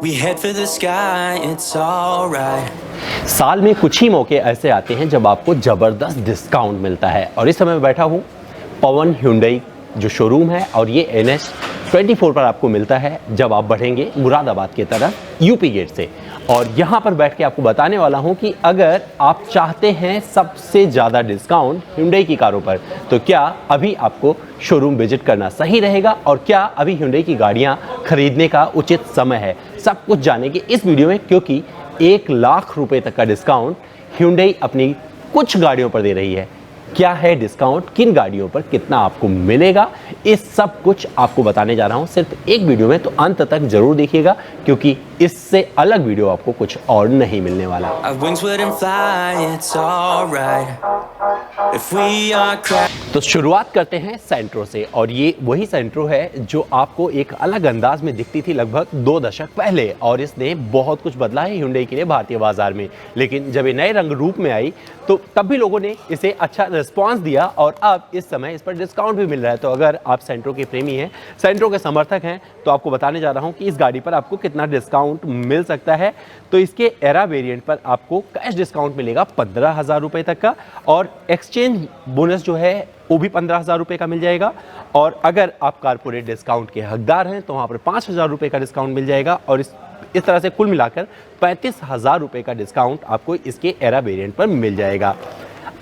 We head for the sky, it's alright. साल में कुछ ही मौके ऐसे आते हैं जब आपको ज़बरदस्त डिस्काउंट मिलता है और इस समय मैं बैठा हूँ पवन Hyundai जो शोरूम है और ये NH24 पर आपको मिलता है जब आप बढ़ेंगे मुरादाबाद की तरफ यूपी गेट से। और यहाँ पर बैठ के आपको बताने वाला हूँ कि अगर आप चाहते हैं सबसे ज़्यादा डिस्काउंट Hyundai की कारों पर तो क्या अभी आपको शोरूम विजिट करना सही रहेगा और क्या अभी Hyundai की गाड़ियाँ खरीदने का उचित समय है। सब कुछ जानेंगे इस वीडियो में, क्योंकि 1 लाख रुपए तक का डिस्काउंट Hyundai अपनी कुछ गाड़ियों पर दे रही है। क्या है डिस्काउंट, किन गाड़ियों पर कितना आपको मिलेगा, इस सब कुछ आपको बताने जा रहा हूं सिर्फ एक वीडियो में, तो अंत तक जरूर देखिएगा क्योंकि इससे अलग वीडियो आपको कुछ और नहीं मिलने वाला। तो शुरुआत करते हैं सेंट्रो से और ये वही सेंट्रो है जो आपको एक अलग अंदाज में दिखती थी लगभग 2 दशक पहले और इसने बहुत कुछ बदला है Hyundai के लिए भारतीय बाजार में। लेकिन जब ये नए रंग रूप में आई तो तब भी लोगों ने इसे अच्छा रिस्पांस दिया और अब इस समय इस पर डिस्काउंट भी मिल रहा है। तो अगर आप सेंट्रो के प्रेमी हैं, सेंट्रो के समर्थक हैं, तो आपको बताने जा रहा हूँ कि इस गाड़ी पर आपको कितना डिस्काउंट मिल सकता है। तो इसके एरा वेरिएंट पर आपको कैश डिस्काउंट मिलेगा 15,000 रुपये तक का और एक्सचेंज बोनस जो है वो भी 15,000 रुपये का मिल जाएगा। और अगर आप कारपोरेट डिस्काउंट के हकदार हैं तो वहाँ पर 5,000 रुपये का डिस्काउंट मिल जाएगा और इस तरह से कुल मिलाकर 35,000 रुपये का डिस्काउंट आपको इसके एरा वेरिएंट पर मिल जाएगा।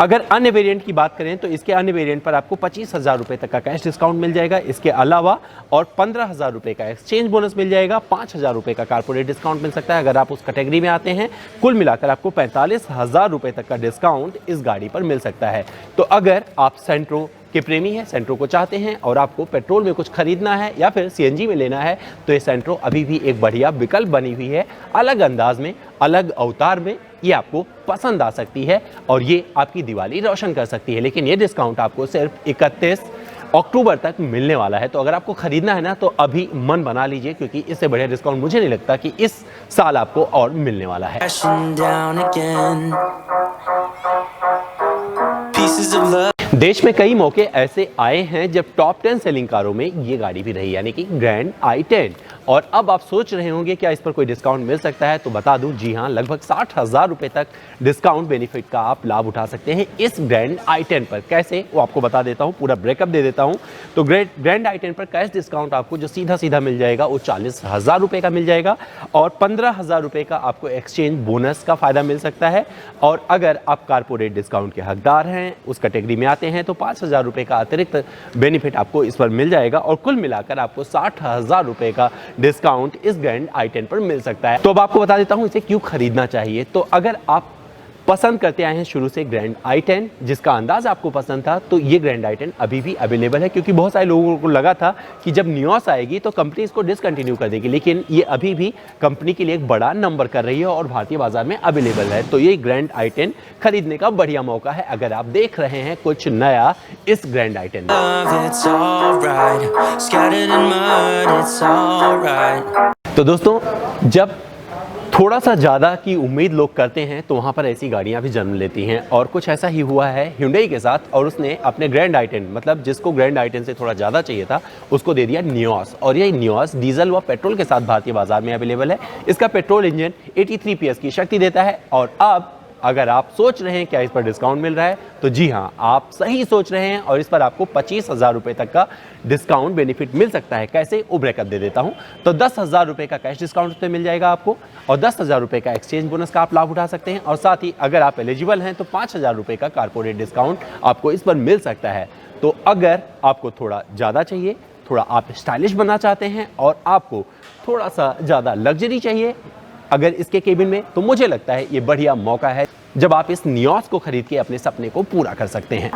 अगर अन्य वेरिएंट की बात करें तो इसके अन्य वेरिएंट पर आपको 25,000 रुपये तक का कैश डिस्काउंट मिल जाएगा। इसके अलावा और 15,000 रुपये का एक्सचेंज बोनस मिल जाएगा, 5,000 रुपये का कारपोरेट डिस्काउंट मिल सकता है अगर आप उस कैटेगरी में आते हैं। कुल मिलाकर आपको 45,000 रुपये तक का डिस्काउंट इस गाड़ी पर मिल सकता है। तो अगर आप सेंट्रो के प्रेमी हैं, सेंट्रो को चाहते हैं और आपको पेट्रोल में कुछ खरीदना है या फिर सीएनजी में लेना है तो ये सेंट्रो अभी भी एक बढ़िया विकल्प बनी हुई है। अलग अंदाज में, अलग अवतार में ये आपको पसंद आ सकती है और ये आपकी दिवाली रोशन कर सकती है। लेकिन ये डिस्काउंट आपको सिर्फ 31 अक्टूबर तक मिलने वाला है। तो अगर आपको खरीदना है ना तो अभी मन बना लीजिए क्योंकि इससे बढ़िया डिस्काउंट मुझे नहीं लगता कि इस साल आपको और मिलने वाला है। देश में कई मौके ऐसे आए हैं जब टॉप 10 सेलिंग कारों में ये गाड़ी भी रही, यानी कि ग्रैंड i10। और अब आप सोच रहे होंगे क्या इस पर कोई डिस्काउंट मिल सकता है, तो बता दूं जी हाँ, लगभग 60,000 रुपये तक डिस्काउंट बेनिफिट का आप लाभ उठा सकते हैं इस ग्रैंड i10 पर। कैसे वो आपको बता देता हूँ, पूरा ब्रेकअप दे देता हूँ। तो ग्रैंड i10 पर कैश डिस्काउंट आपको जो सीधा मिल जाएगा वो 40,000 रुपये का मिल जाएगा और 15,000 रुपये का आपको एक्सचेंज बोनस का फायदा मिल सकता है। और अगर आप कारपोरेट डिस्काउंट के हकदार हैं, उस कैटेगरी में आते हैं तो 5,000 रुपये का अतिरिक्त बेनिफिट आपको इस पर मिल जाएगा और कुल मिलाकर आपको 60,000 रुपये का डिस्काउंट इस ग्रैंड i10 पर मिल सकता है। तो अब आपको बता देता हूं इसे क्यों खरीदना चाहिए। तो अगर आप पसंद करते आए हैं शुरू से ग्रैंड i10, जिसका अंदाज आपको पसंद था, तो ये ग्रैंड i10 अभी भी अवेलेबल है क्योंकि बहुत सारे लोगों को लगा था कि जब नियोस आएगी तो कंपनी इसको डिसकंटिन्यू कर देगी, लेकिन ये अभी भी कंपनी के लिए एक बड़ा नंबर कर रही है और भारतीय बाजार में अवेलेबल है। तो ये ग्रैंड i10 खरीदने का बढ़िया मौका है अगर आप देख रहे हैं कुछ नया इस ग्रैंड i10 में। तो दोस्तों, जब थोड़ा सा ज़्यादा की उम्मीद लोग करते हैं तो वहाँ पर ऐसी गाड़ियाँ भी जन्म लेती हैं और कुछ ऐसा ही हुआ है Hyundai के साथ। और उसने अपने ग्रैंड i10, मतलब जिसको ग्रैंड i10 से थोड़ा ज़्यादा चाहिए था, उसको दे दिया नियोस। और ये नियोस डीजल व पेट्रोल के साथ भारतीय बाजार में अवेलेबल है। इसका पेट्रोल इंजन 83 PS की शक्ति देता है। और अब अगर आप सोच रहे हैं क्या इस पर डिस्काउंट मिल रहा है, तो जी हाँ, आप सही सोच रहे हैं और इस पर आपको 25,000 रुपये तक का डिस्काउंट बेनिफिट मिल सकता है। कैसे, वो ब्रेकअप दे देता हूं। तो 10,000 रुपये का कैश डिस्काउंट पे मिल जाएगा आपको और 10,000 रुपये का एक्सचेंज बोनस का आप लाभ उठा सकते हैं और साथ ही अगर आप एलिजिबल हैं तो 5,000 रुपये का कारपोरेट डिस्काउंट आपको इस पर मिल सकता है। तो अगर आपको थोड़ा ज़्यादा चाहिए, थोड़ा आप स्टाइलिश बनना चाहते हैं और आपको थोड़ा सा ज़्यादा लग्जरी चाहिए अगर इसके केबिन में, तो मुझे लगता है ये बढ़िया मौका है जब आप इस नियोस को खरीद के अपने सपने को पूरा कर सकते हैं।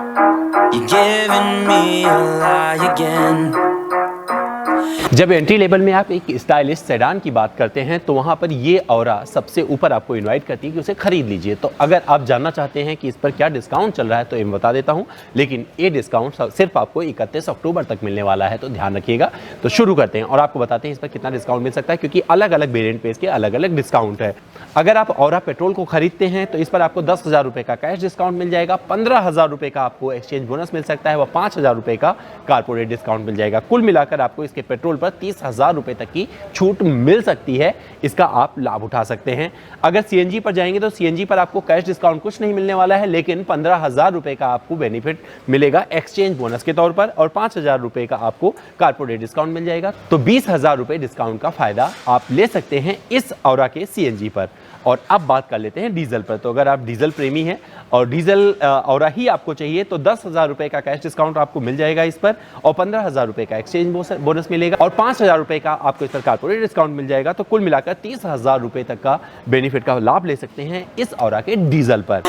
जब एंट्री लेवल में आप एक स्टाइलिश सेडान की बात करते हैं तो वहां पर ये ऑरा सबसे ऊपर आपको इनवाइट करती है कि उसे खरीद लीजिए। तो अगर आप जानना चाहते हैं कि इस पर क्या डिस्काउंट चल रहा है तो मैं बता देता हूं, लेकिन ये डिस्काउंट सिर्फ आपको 31 अक्टूबर तक मिलने वाला है, तो ध्यान रखिएगा। तो शुरू करते हैं और आपको बताते हैं इस पर कितना डिस्काउंट मिल सकता है, क्योंकि अलग अलग वेरिएंट पे इसके अलग अलग डिस्काउंट है। अगर आप ऑरा पेट्रोल को खरीदते हैं तो इस पर आपको 10,000 रुपये का कैश डिस्काउंट मिल जाएगा, 15,000 रुपये का आपको एक्सचेंज बोनस मिल सकता है, वह 5,000 रुपये का कारपोरेट डिस्काउंट मिल जाएगा। कुल मिलाकर आपको इसके पेट्रोल पर 30,000 रुपये तक की छूट मिल सकती है। इसका आप लाभ उठा सकते हैं। अगर सीएनजी पर जाएंगे तो सीएनजी पर आपको कैश डिस्काउंट कुछ नहीं मिलने वाला है, लेकिन 15,000 रुपये का आपको बेनिफिट मिलेगा एक्सचेंज बोनस के तौर पर और 5,000 रुपये का आपको कारपोरेट डिस्काउंट मिल जाएगा। तो 20,000 रुपये डिस्काउंट का फायदा आप ले सकते हैं इस औरा के सीएनजी पर। और अब बात कर लेते हैं डीजल पर। तो अगर आप डीजल प्रेमी हैं और डीजल औरा ही आपको चाहिए तो 10,000 रुपये का कैश डिस्काउंट आपको मिल जाएगा इस पर, और 15,000 रुपये का एक्सचेंज बोनस मिलेगा, और 5,000 रुपये का आपको इस पर कारपोरेट डिस्काउंट मिल जाएगा। तो कुल मिलाकर 30,000 रुपये तक का बेनिफिट का लाभ ले सकते हैं इस औरा के डीजल पर।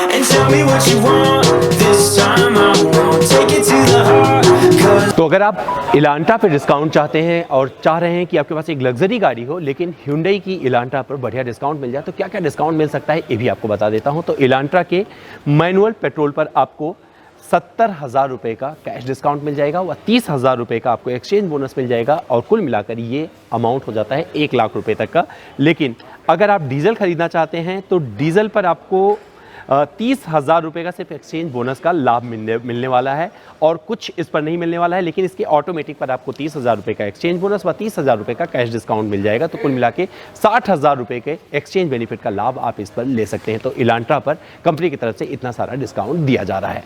तो अगर आप इलांटा पे डिस्काउंट चाहते हैं और चाह रहे हैं कि आपके पास एक लग्जरी गाड़ी हो लेकिन Hyundai की इलांटा पर बढ़िया डिस्काउंट मिल जाए, तो क्या क्या डिस्काउंट मिल सकता है ये भी आपको बता देता हूं। तो इलांटा के मैनुअल पेट्रोल पर आपको 70,000 रुपये का कैश डिस्काउंट मिल जाएगा व 30,000 रुपये का आपको एक्सचेंज बोनस मिल जाएगा, और कुल मिलाकर ये अमाउंट हो जाता है 1 लाख रुपये तक का। लेकिन अगर आप डीजल खरीदना चाहते हैं तो डीजल पर आपको 30,000 रुपये का सिर्फ एक्सचेंज बोनस का लाभ मिलने वाला है, और कुछ इस पर नहीं मिलने वाला है। लेकिन इसके ऑटोमेटिक पर आपको 30,000 रुपये का एक्सचेंज बोनस व 30,000 रुपये का कैश डिस्काउंट मिल जाएगा। तो कुल मिला के 60,000 रुपये के एक्सचेंज बेनिफिट का लाभ आप इस पर ले सकते हैं। तो इलांट्रा पर कंपनी की तरफ से इतना सारा डिस्काउंट दिया जा रहा है।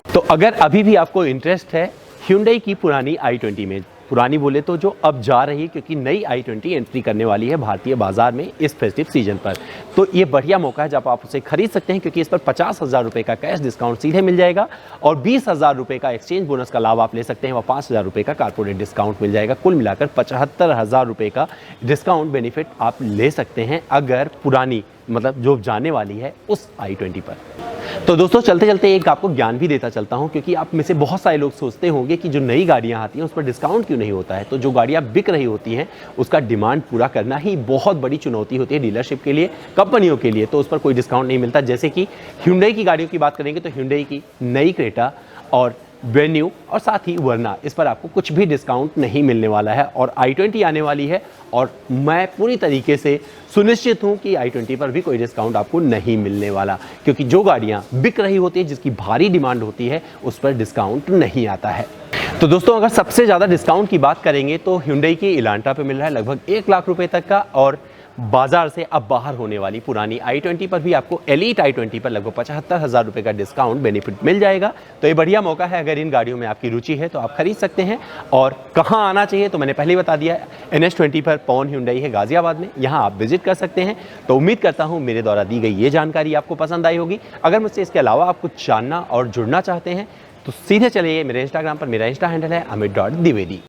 तो अगर अभी भी आपको इंटरेस्ट है Hyundai की पुरानी i20 में, पुरानी बोले तो जो अब जा रही, क्योंकि नई i20 एंट्री करने वाली है भारतीय बाजार में इस फेस्टिव सीजन पर, तो ये बढ़िया मौका है जब आप उसे खरीद सकते हैं, क्योंकि इस पर 50,000 रुपये का कैश डिस्काउंट सीधे मिल जाएगा और 20,000 रुपये का एक्सचेंज बोनस का लाभ आप ले सकते हैं, और 5,000 रुपये का कारपोरेट डिस्काउंट मिल जाएगा। कुल मिलाकर 75,000 रुपये का डिस्काउंट बेनिफिट आप ले सकते हैं अगर पुरानी मतलब जो जाने वाली है उस i20 पर। तो दोस्तों चलते चलते एक आपको ज्ञान भी देता चलता हूं, क्योंकि आप में से बहुत सारे लोग सोचते होंगे कि जो नई गाड़ियां आती हैं उस पर डिस्काउंट क्यों नहीं होता है। तो जो गाड़ियां बिक रही होती हैं उसका डिमांड पूरा करना ही बहुत बड़ी चुनौती होती है डीलरशिप के लिए, कंपनियों के लिए। तो उस पर कोई डिस्काउंट नहीं मिलता। जैसे कि Hyundai की गाड़ियों की बात करेंगे तो Hyundai की नई क्रेटा और वेन्यू और साथ ही वर्ना, इस पर आपको कुछ भी डिस्काउंट नहीं मिलने वाला है। और i20 आने वाली है और मैं पूरी तरीके से सुनिश्चित हूं कि i20 पर भी कोई डिस्काउंट आपको नहीं मिलने वाला, क्योंकि जो गाड़ियां बिक रही होती है, जिसकी भारी डिमांड होती है, उस पर डिस्काउंट नहीं आता है। तो दोस्तों अगर सबसे ज़्यादा डिस्काउंट की बात करेंगे तो Hyundai की इलांटा पे मिल रहा है लगभग 1 लाख रुपए तक का, और बाजार से अब बाहर होने वाली पुरानी i20 पर भी आपको एलीट i20 पर लगभग 75,000 रुपए का डिस्काउंट बेनिफिट मिल जाएगा। तो ये बढ़िया मौका है, अगर इन गाड़ियों में आपकी रुचि है तो आप खरीद सकते हैं। और कहाँ आना चाहिए तो मैंने पहले ही बता दिया, NH20 पर पवन Hyundai है गाजियाबाद में, यहाँ आप विजिट कर सकते हैं। तो उम्मीद करता हूँ मेरे द्वारा दी गई ये जानकारी आपको पसंद आई होगी। अगर मुझसे इसके अलावा आप कुछ जानना और जुड़ना चाहते हैं तो सीधे चलिए मेरे इंस्टाग्राम पर, मेरा इंस्टा हैंडल है amit.dwivedi।